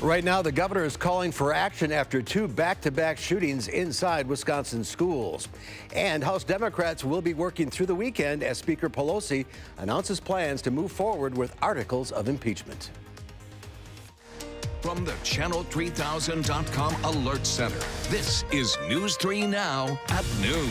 Right now, the governor is calling for action after two back-to-back shootings inside Wisconsin schools. And House Democrats will be working through the weekend as Speaker Pelosi announces plans to move forward with articles of impeachment. From the Channel3000.com Alert Center, this is News 3 Now at noon.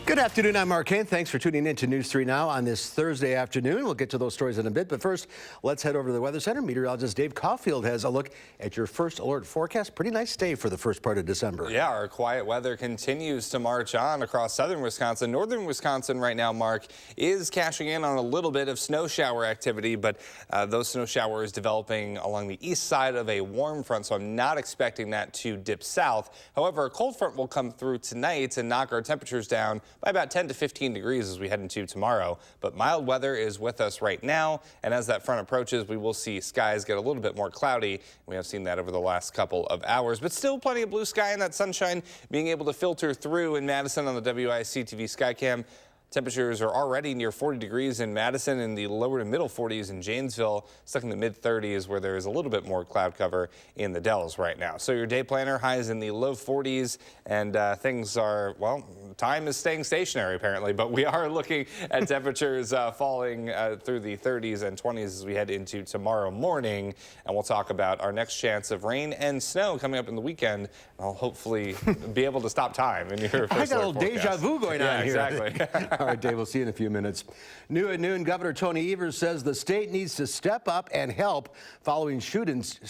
Good afternoon, I'm Mark Kane. Thanks for tuning in to News 3 Now on this Thursday afternoon. We'll get to those stories in a bit, but first, let's head over to the Weather Center. Meteorologist Dave Caulfield has a look at your first alert forecast. Pretty nice day for the first part of December. Yeah, our quiet weather continues to march on across southern Wisconsin. Northern Wisconsin right now, Mark, is cashing in on a little bit of snow shower activity, but those snow showers developing along the east side of a warm front, so I'm not expecting that to dip south. However, a cold front will come through tonight and knock our temperatures down by about 10 to 15 degrees as we head into tomorrow. But mild weather is with us right now, and as that front approaches, we will see skies get a little bit more cloudy. We have seen that over the last couple of hours, but still plenty of blue sky and that sunshine being able to filter through in Madison on the WISC-TV Skycam. Temperatures are already near 40 degrees in Madison, in the lower to middle 40s in Janesville, stuck in the mid 30s where there is a little bit more cloud cover in the Dells right now. So your day planner highs in the low 40s, and things are, well, time is staying stationary apparently, but we are looking at temperatures falling through the 30s and 20s as we head into tomorrow morning. And we'll talk about our next chance of rain and snow coming up in the weekend. I'll hopefully be able to stop time in your first I got a little forecast. deja vu going on here. Exactly. All right, Dave, we'll see you in a few minutes. New at noon, Governor Tony Evers says the state needs to step up and help following shootings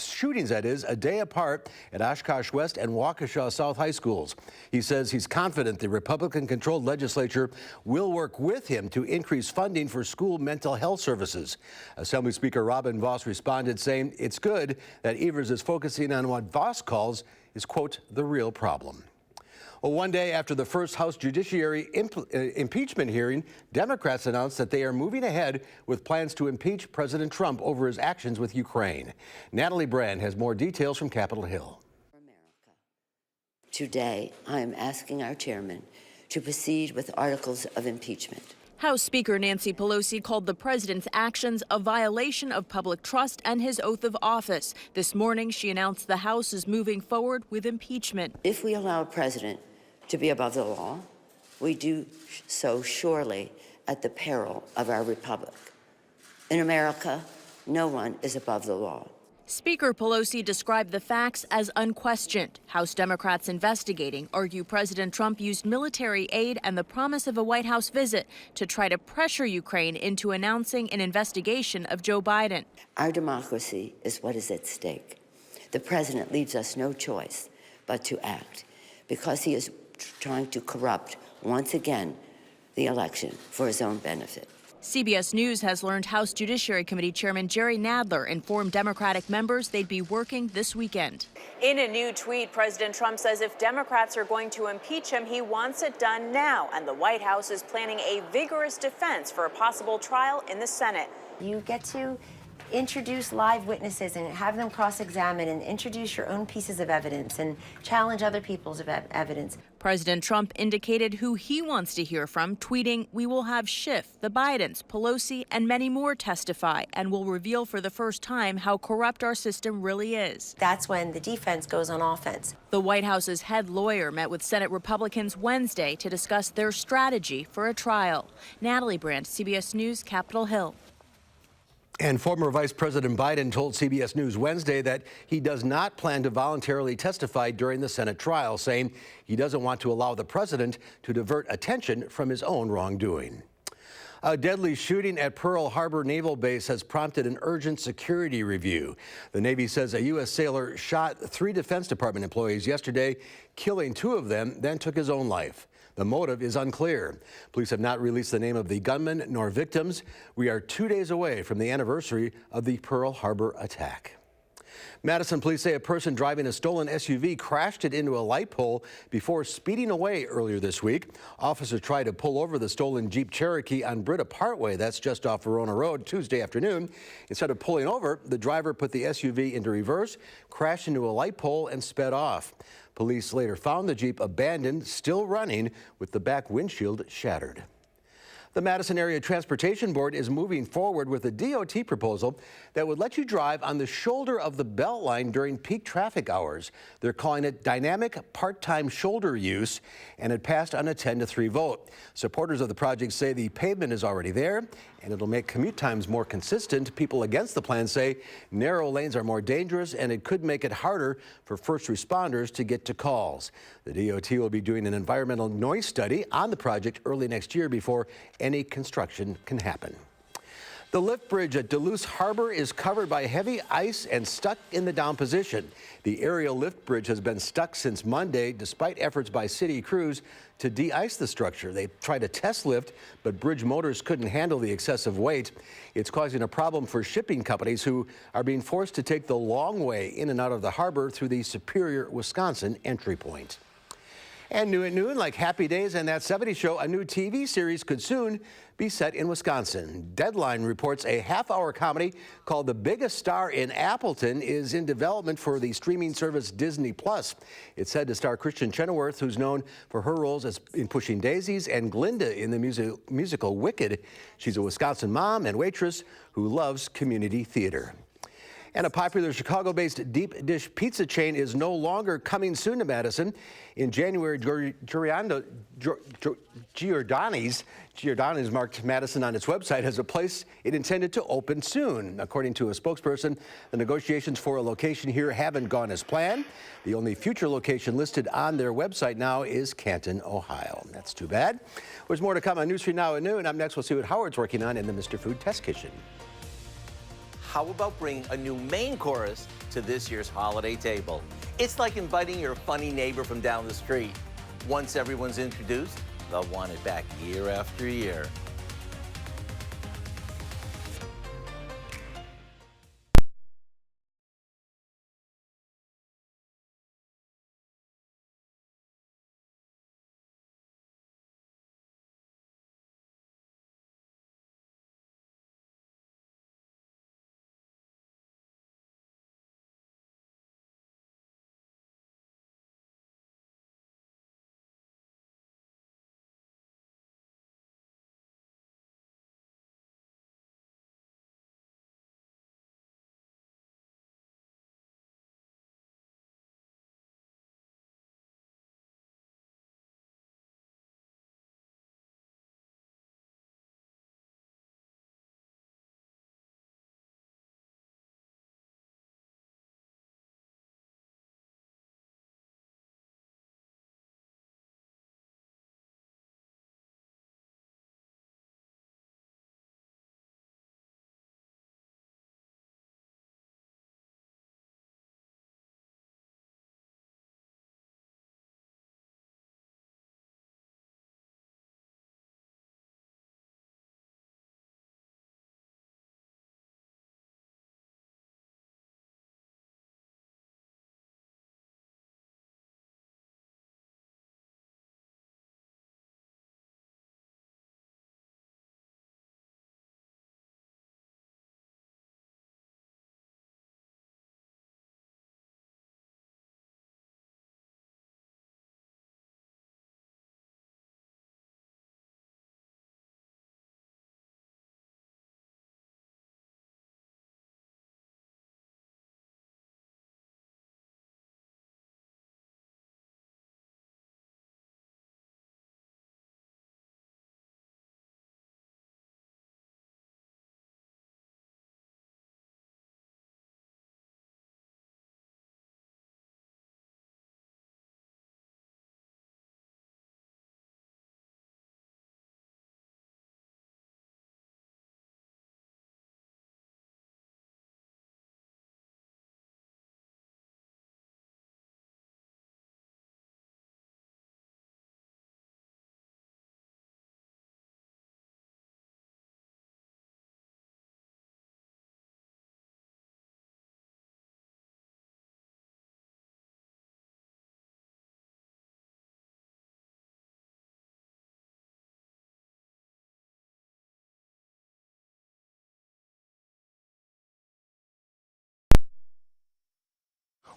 that is, a day apart at Oshkosh West and Waukesha South High Schools. He says he's confident the Republican-controlled legislature will work with him to increase funding for school mental health services. Assembly Speaker Robin Vos responded saying it's good that Evers is focusing on what Vos calls is, quote, the real problem. Well, one day after the first House Judiciary impeachment hearing, Democrats announced that they are moving ahead with plans to impeach President Trump over his actions with Ukraine. Natalie Brand has more details from Capitol Hill. Today, I am asking our chairman to proceed with articles of impeachment. House Speaker Nancy Pelosi called the president's actions a violation of public trust and his oath of office. This morning, she announced the House is moving forward with impeachment. If we allow a president to be above the law, we do so surely at the peril of our republic. In America, no one is above the law. Speaker Pelosi described the facts as unquestioned. House Democrats investigating argue President Trump used military aid and the promise of a White House visit to try to pressure Ukraine into announcing an investigation of Joe Biden. Our democracy is what is at stake. The president leaves us no choice but to act because he is trying to corrupt, once again, the election for his own benefit. CBS News has learned House Judiciary Committee Chairman Jerry Nadler informed Democratic members they'd be working this weekend. In a new tweet, President Trump says if Democrats are going to impeach him, he wants it done now, and the White House is planning a vigorous defense for a possible trial in the Senate. You get to introduce live witnesses and have them cross-examine and introduce your own pieces of evidence and challenge other people's evidence. President Trump indicated who he wants to hear from, tweeting, "We will have Schiff, the Bidens, Pelosi, and many more testify, and will reveal for the first time how corrupt our system really is." That's when the defense goes on offense. The White House's head lawyer met with Senate Republicans Wednesday to discuss their strategy for a trial. Natalie Brand, CBS News, Capitol Hill. And former Vice President Biden told CBS News Wednesday that he does not plan to voluntarily testify during the Senate trial, saying he doesn't want to allow the president to divert attention from his own wrongdoing. A deadly shooting at Pearl Harbor Naval Base has prompted an urgent security review. The Navy says a U.S. sailor shot 3 Defense Department employees yesterday, killing 2 of them, then took his own life. The motive is unclear. Police have not released the name of the gunman nor victims. We are 2 days away from the anniversary of the Pearl Harbor attack. Madison police say a person driving a stolen SUV crashed it into a light pole before speeding away earlier this week. Officers tried to pull over the stolen Jeep Cherokee on Britta Parkway, that's just off Verona Road, Tuesday afternoon. Instead of pulling over, the driver put the SUV into reverse, crashed into a light pole, and sped off. Police later found the Jeep abandoned, still running, with the back windshield shattered. The Madison Area Transportation Board is moving forward with a DOT proposal that would let you drive on the shoulder of the Beltline during peak traffic hours. They're calling it dynamic part-time shoulder use, and it passed on a 10-3 vote. Supporters of the project say the pavement is already there, and it'll make commute times more consistent. People against the plan say narrow lanes are more dangerous, and it could make it harder for first responders to get to calls. The DOT will be doing an environmental noise study on the project early next year before any construction can happen. The lift bridge at Duluth Harbor is covered by heavy ice and stuck in the down position. The aerial lift bridge has been stuck since Monday, despite efforts by city crews to de-ice the structure. They tried a test lift, but bridge motors couldn't handle the excessive weight. It's causing a problem for shipping companies who are being forced to take the long way in and out of the harbor through the Superior, Wisconsin entry point. And new at noon, like Happy Days and That 70s Show, a new TV series could soon be set in Wisconsin. Deadline reports a half-hour comedy called The Biggest Star in Appleton is in development for the streaming service Disney+. It's said to star Kristen Chenoweth, who's known for her roles in Pushing Daisies and Glinda in the musical Wicked. She's a Wisconsin mom and waitress who loves community theater. And a popular Chicago-based deep dish pizza chain is no longer coming soon to Madison. In January, Giordani's marked Madison on its website as a place it intended to open soon. According to a spokesperson, the negotiations for a location here haven't gone as planned. The only future location listed on their website now is Canton, Ohio. That's too bad. There's more to come on News 3 Now at noon. Up next, we'll see what Howard's working on in the Mr. Food Test Kitchen. How about bringing a new main course to this year's holiday table? It's like inviting your funny neighbor from down the street. Once everyone's introduced, they'll want it back year after year.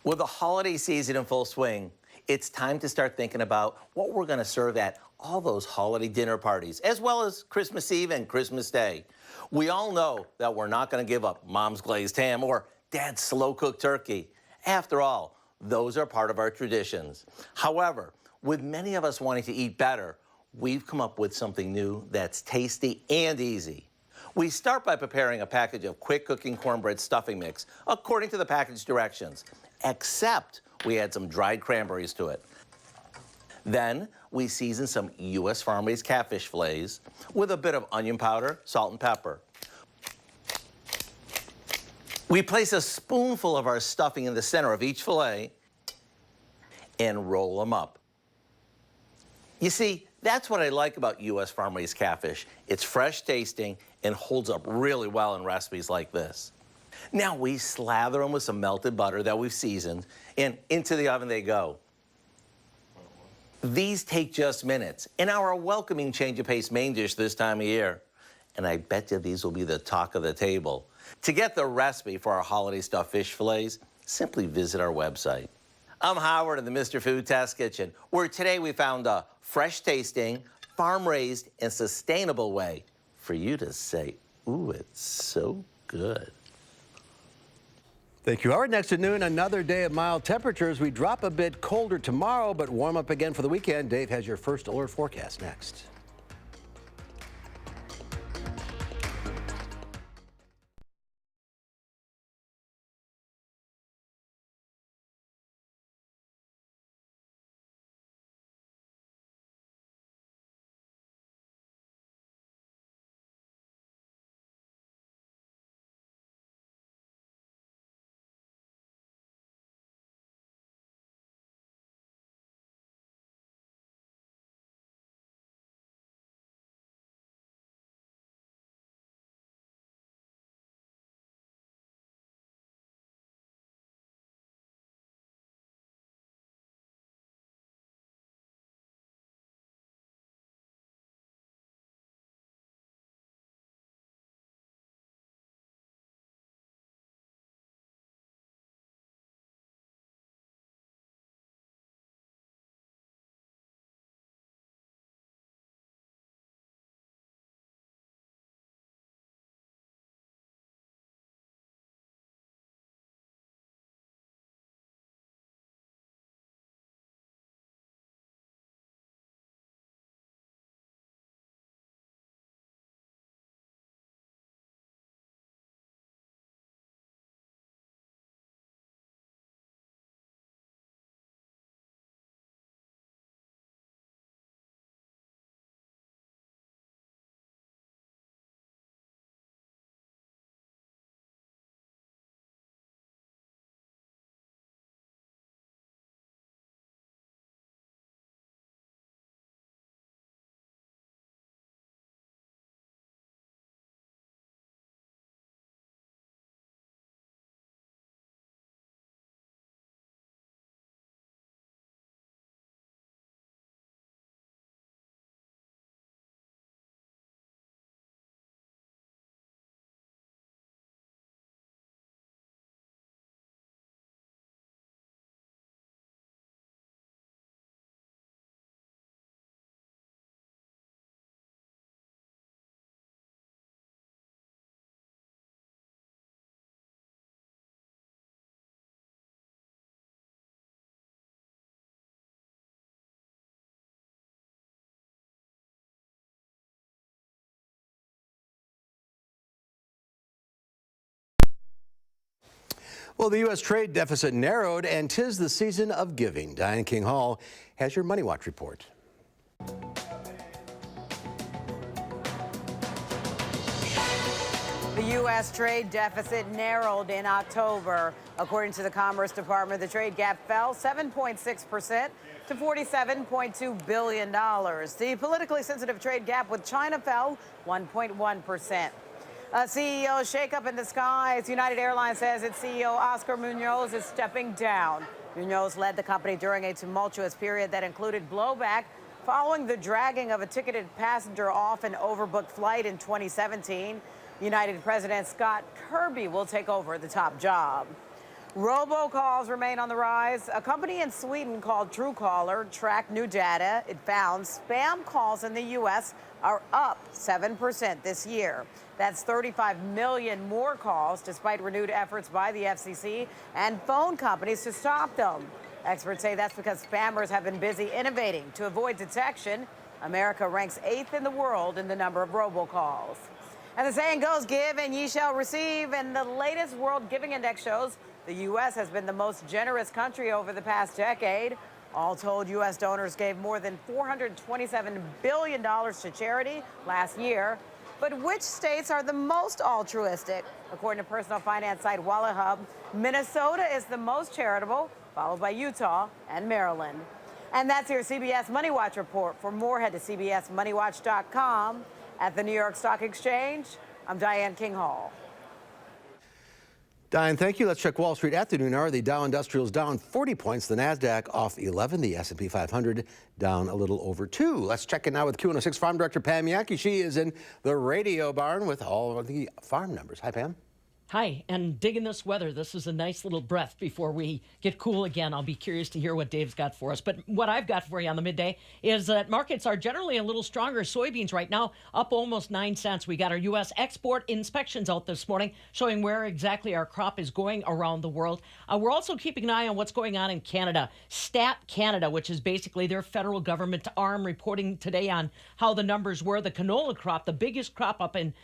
With the holiday season in full swing, It's time to start thinking about what we're going to serve at all those holiday dinner parties, as well as Christmas Eve and Christmas Day. We all know that we're not going to give up Mom's glazed ham or Dad's slow-cooked turkey. After all, those are part of our traditions. However, with many of us wanting to eat better, we've come up with something new that's tasty and easy. We start by preparing a package of quick-cooking cornbread stuffing mix according to the package directions, except we add some dried cranberries to it. Then we season some U.S. farm-raised catfish fillets with a bit of onion powder, salt, and pepper. We place a spoonful of our stuffing in the center of each fillet and roll them up. You see, that's what I like about U.S. farm-raised catfish. It's fresh tasting and holds up really well in recipes like this. Now we slather them with some melted butter that we've seasoned, and into the oven they go. These take just minutes and are a welcoming change of pace main dish this time of year. And I bet you these will be the talk of the table. To get the recipe for our holiday stuffed fish fillets, simply visit our website. I'm Howard in the Mr. Food Test Kitchen, where today we found a fresh-tasting, farm-raised, and sustainable way for you to say, ooh, it's so good. Thank you, Howard. Next at noon, another day of mild temperatures. We drop a bit colder tomorrow, but warm up again for the weekend. Dave has your first alert forecast next. Well, the U.S. trade deficit narrowed, and 'tis the season of giving. Diane King Hall has your Money Watch report. The U.S. trade deficit narrowed in October. According to the Commerce Department, the trade gap fell 7.6% to $47.2 billion. The politically sensitive trade gap with China fell 1.1%. A CEO shakeup in the skies. United Airlines says its CEO, Oscar Munoz, is stepping down. Munoz led the company during a tumultuous period that included blowback following the dragging of a ticketed passenger off an overbooked flight in 2017. United President Scott Kirby will take over the top job. Robocalls remain on the rise. A company in Sweden called Truecaller tracked new data. It found spam calls in the U.S. are up 7% this year. That's 35 million more calls, despite renewed efforts by the FCC and phone companies to stop them. Experts say that's because spammers have been busy innovating to avoid detection. America ranks 8th in the world in the number of robocalls. And the saying goes, give and ye shall receive. And the latest World Giving Index shows the U.S. has been the most generous country over the past decade. All told, U.S. donors gave more than $427 billion to charity last year. But which states are the most altruistic? According to personal finance site WalletHub, Minnesota is the most charitable, followed by Utah and Maryland. And that's your CBS Money Watch report. For more, head to cbsmoneywatch.com. At the New York Stock Exchange, I'm Diane King Hall. Diane, thank you. Let's check Wall Street at the noon hour. The Dow Industrials down 40 points. The NASDAQ off 11. The S&P 500 down a little over 2. Let's check in now with Q106 Farm Director Pam Yankee. She is in the radio barn with all of the farm numbers. Hi, Pam. Hi, and digging this weather. This is a nice little breath before we get cool again. I'll be curious to hear what Dave's got for us. But what I've got for you on the midday is that markets are generally a little stronger. Soybeans right now up almost 9 cents. We got our U.S. export inspections out this morning showing where exactly our crop is going around the world. We're also keeping an eye on what's going on in Canada. Stat Canada, which is basically their federal government arm, reporting today on how the numbers were. The canola crop, the biggest crop up in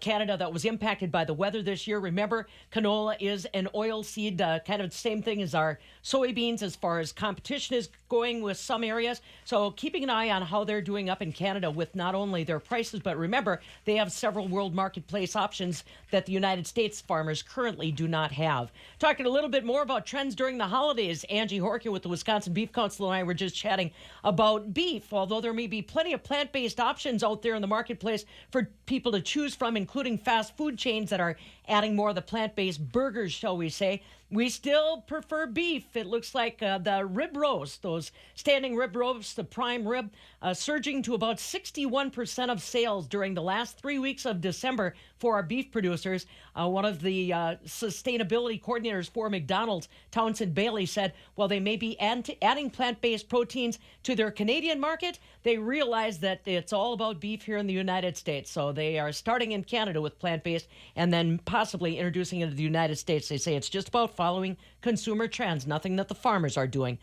Canada that was impacted by the weather this year. Remember, canola is an oil seed, kind of the same thing as our soybeans as far as competition is going with some areas. So keeping an eye on how they're doing up in Canada with not only their prices, but remember, they have several world marketplace options that the United States farmers currently do not have. Talking a little bit more about trends during the holidays, Angie Horkin with the Wisconsin Beef Council and I were just chatting about beef. Although there may be plenty of plant-based options out there in the marketplace for people to choose from, including fast food chains that are adding more of the plant-based burgers, shall we say, we still prefer beef. It looks like the rib roast, those standing rib roasts, the prime rib, surging to about 61% of sales during the last 3 weeks of December for our beef producers. One of the sustainability coordinators for McDonald's, Townsend Bailey, said, while they may be adding plant-based proteins to their Canadian market, they realize that it's all about beef here in the United States. So they are starting in Canada with plant-based and then possibly introducing it to the United States. They say it's just about following consumer trends, nothing that the farmers are doing.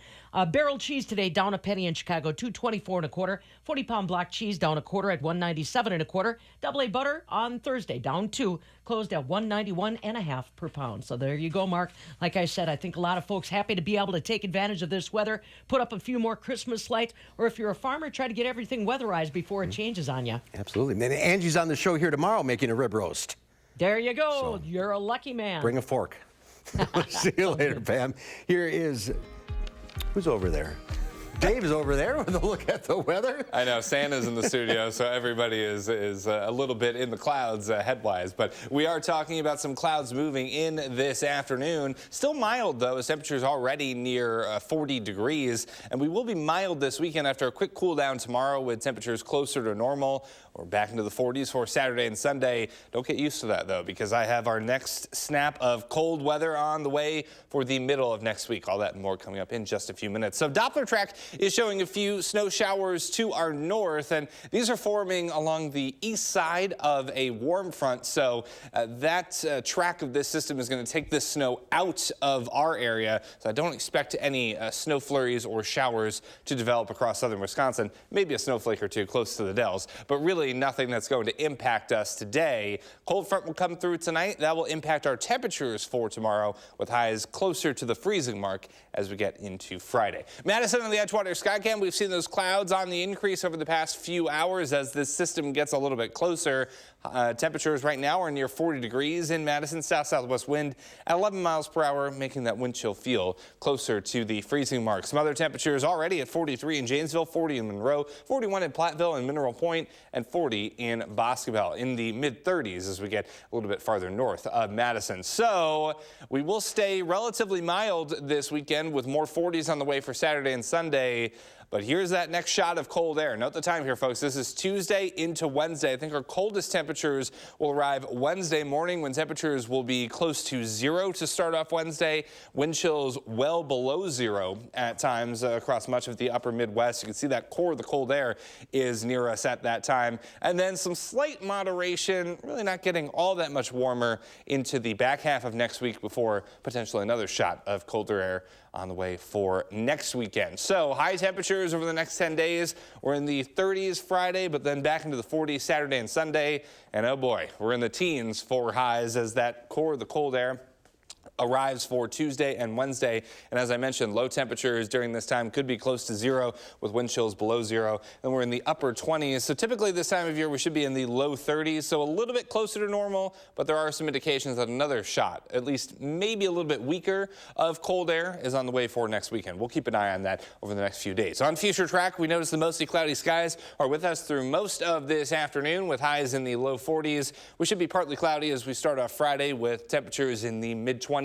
Barrel cheese today down a penny in Chicago, $2.24 1/4. 40-pound block cheese down a quarter at $1.97 1/4. Double A butter on Thursday down 2, closed at $1.91 1/2 per pound. So there you go, Mark. Like I said, I think a lot of folks happy to be able to take advantage of this weather, put up a few more Christmas lights, or if you're a farmer, try to get everything weatherized before it changes on you. Absolutely. And Angie's on the show here tomorrow making a rib roast. There you go. You're a lucky man. Bring a fork. See you later, Pam. Here is, who's over there? Dave's over there with a look at the weather. I know, Santa's in the studio, so everybody is a little bit in the clouds headwise. But we are talking about some clouds moving in this afternoon. Still mild, though, as temperatures already near 40 degrees. And we will be mild this weekend after a quick cool down tomorrow with temperatures closer to normal. We're back into the 40s for Saturday and Sunday. Don't get used to that, though, because I have our next snap of cold weather on the way for the middle of next week. All that and more coming up in just a few minutes. So Doppler track is showing a few snow showers to our north, and these are forming along the east side of a warm front. So that track of this system is going to take this snow out of our area. So I don't expect any snow flurries or showers to develop across southern Wisconsin. Maybe a snowflake or two close to the Dells, but really nothing that's going to impact us today. Cold front will come through tonight. That will impact our temperatures for tomorrow with highs closer to the freezing mark as we get into Friday. Madison on the Edgewater Skycam, we've seen those clouds on the increase over the past few hours as this system gets a little bit closer. Temperatures right now are near 40 degrees in Madison. South-southwest wind at 11 miles per hour, making that wind chill feel closer to the freezing mark. Some other temperatures already at 43 in Janesville, 40 in Monroe, 41 in Platteville and Mineral Point, and 40 in Boscobel. In the mid-30s as we get a little bit farther north of Madison. So we will stay relatively mild this weekend with more 40s on the way for Saturday and Sunday. But here's that next shot of cold air. Note the time here, folks. This is Tuesday into Wednesday. I think our coldest temperatures will arrive Wednesday morning, when temperatures will be close to 0 to start off Wednesday. Wind chills well below 0 at times across much of the upper Midwest. You can see that core of the cold air is near us at that time. And then some slight moderation, really not getting all that much warmer into the back half of next week before potentially another shot of colder air on the way for next weekend. So high temperatures over the next 10 days. We're in the 30s Friday, but then back into the 40s Saturday and Sunday. And oh boy, we're in the teens for highs as that core of the cold air arrives for Tuesday and Wednesday. And as I mentioned, low temperatures during this time could be close to 0 with wind chills below 0. And we're in the upper 20s. So typically this time of year, we should be in the low 30s. So a little bit closer to normal, but there are some indications that another shot, at least maybe a little bit weaker, of cold air is on the way for next weekend. We'll keep an eye on that over the next few days. On Future Track, we notice the mostly cloudy skies are with us through most of this afternoon with highs in the low 40s. We should be partly cloudy as we start off Friday with temperatures in the mid-20s.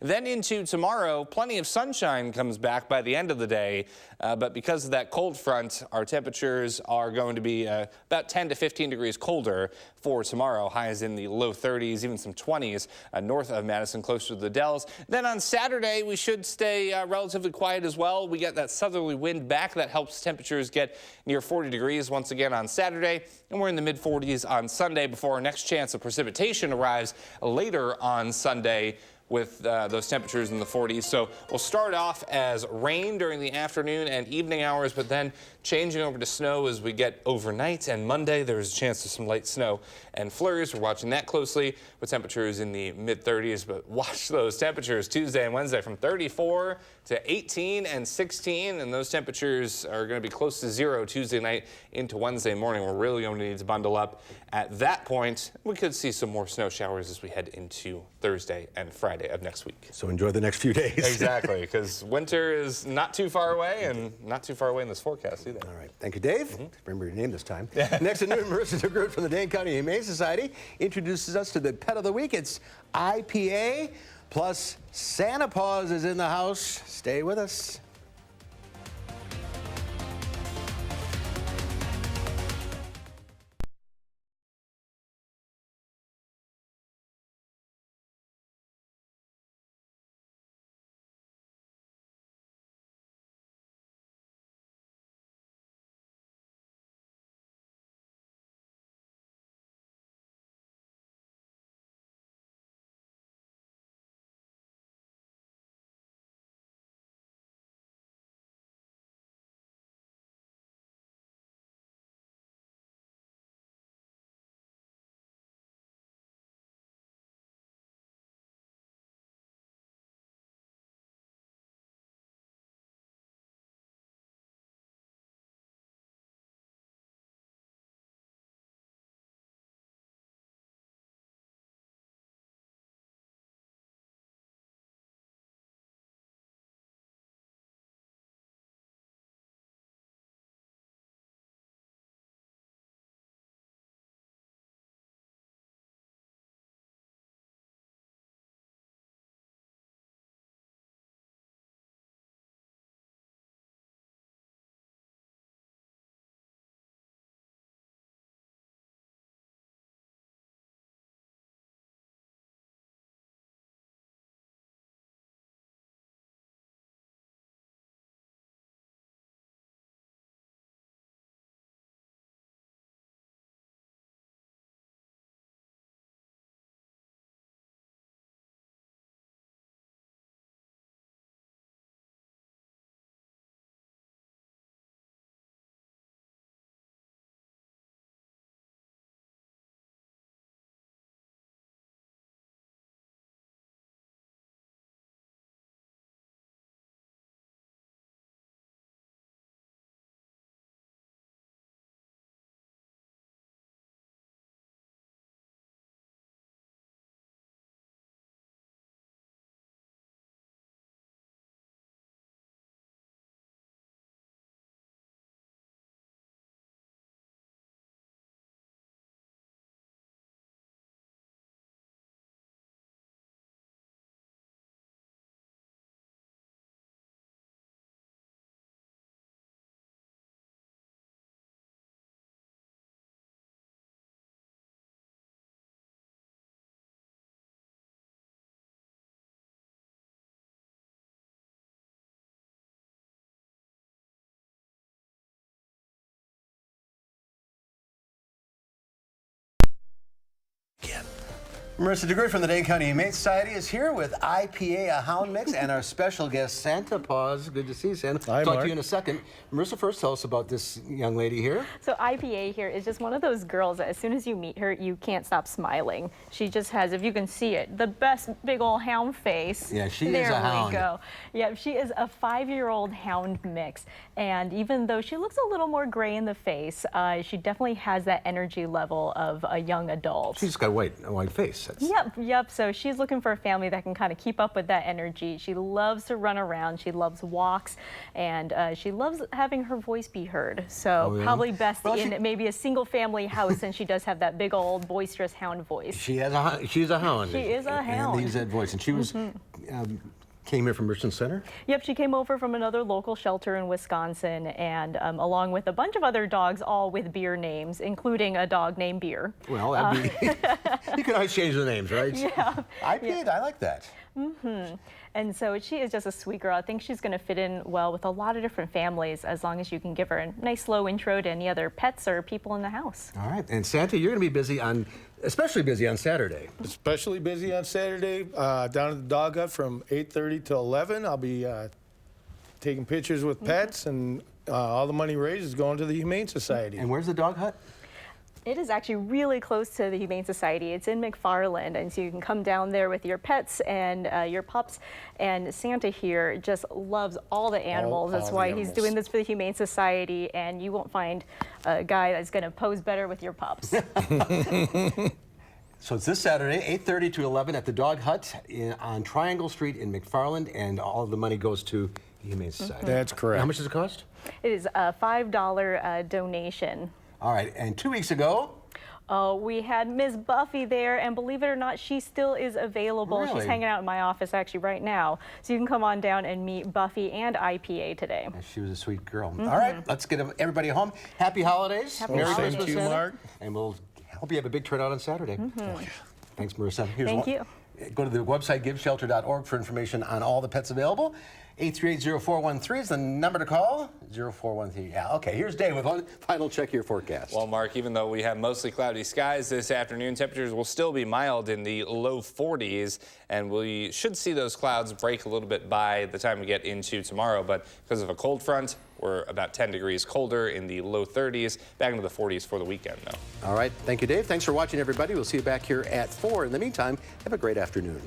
Then into tomorrow, plenty of sunshine comes back by the end of the day. But because of that cold front, our temperatures are going to be about 10 to 15 degrees colder for tomorrow. Highs in the low 30s, even some 20s north of Madison, closer to the Dells. Then on Saturday, we should stay relatively quiet as well. We get that southerly wind back that helps temperatures get near 40 degrees once again on Saturday. And we're in the mid-40s on Sunday before our next chance of precipitation arrives later on Sunday, with those temperatures in the 40s. So we'll start off as rain during the afternoon and evening hours, but then changing over to snow as we get overnight. And Monday, there's a chance of some light snow and flurries. We're watching that closely with temperatures in the mid-30s. But watch those temperatures Tuesday and Wednesday from 34 to 18 and 16. And those temperatures are going to be close to 0 Tuesday night into Wednesday morning. We're really going to need to bundle up at that point. We could see some more snow showers as we head into Thursday and Friday of next week. So enjoy the next few days. Exactly, because winter is not too far away and not too far away in this forecast either. All right. Thank you, Dave. Remember your name this time. Next at noon, Marissa DeGroot from the Dane County Humane Society introduces us to the pet of the week. It's IPA, plus Santa Paws is in the house. Stay with us. Marissa DeGroy from the Dane County Humane Society is here with IPA, a hound mix, and our special guest, Santa Paws. Good to see you, Santa. Hi, Talk Mark. to you in a second. Marissa, first tell us about this young lady here. So IPA here is just one of those girls that as soon as you meet her, you can't stop smiling. She just has, if you can see it, the best big old hound face. Yeah, she is there a hound. There we go. Yeah, she is a 5-year-old hound mix. And even though she looks a little more gray in the face, she definitely has that energy level of a young adult. She's got a white face. Yep. So she's looking for a family that can kind of keep up with that energy. She loves to run around. She loves walks, and she loves having her voice be heard. So probably best in maybe a single-family house, since she does have that big old boisterous hound voice. She's a hound. She is a hound. And needs that voice. And she was came here from Richmond Center? Yep, she came over from another local shelter in Wisconsin, and along with a bunch of other dogs, all with beer names, including a dog named Beer. Well, that'd be, you can always change the names, right? Yeah. I like that. And so she is just a sweet girl. I think she's going to fit in well with a lot of different families, as long as you can give her a nice slow intro to any other pets or people in the house. All right. And Santa, you're going to be busy especially busy on Saturday. Especially busy on Saturday, down at the dog hut from 8:30 to 11. I'll be taking pictures with pets, and all the money raised is going to the Humane Society. And where's the dog hut? It is actually really close to the Humane Society. It's in McFarland, and so you can come down there with your pets and your pups. And Santa here just loves all the animals. That's why he's doing this for the Humane Society, and you won't find a guy that's going to pose better with your pups. So it's this Saturday, 8:30 to 11 at the Dog Hut on Triangle Street in McFarland, and all of the money goes to the Humane Society. That's correct. How much does it cost? It is a $5 donation. All right, and 2 weeks ago, we had Miss Buffy there, and believe it or not, she still is available. Really? She's hanging out in my office actually right now. So you can come on down and meet Buffy and IPA today. She was a sweet girl. All right, let's get everybody home. Happy holidays. Merry Christmas, Thank you, Santa. Mark. And we'll hope you have a big turnout on Saturday. Thanks, Marissa. Thank you. Go to the website, giveshelter.org, for information on all the pets available. 838-0413 is the number to call. 0413. Yeah, okay. Here's Dave with one final check your forecast. Well, Mark, even though we have mostly cloudy skies this afternoon, temperatures will still be mild in the low 40s, and we should see those clouds break a little bit by the time we get into tomorrow. But because of a cold front, we're about 10 degrees colder in the low 30s, back into the 40s for the weekend, though. All right. Thank you, Dave. Thanks for watching, everybody. We'll see you back here at 4. In the meantime, have a great afternoon.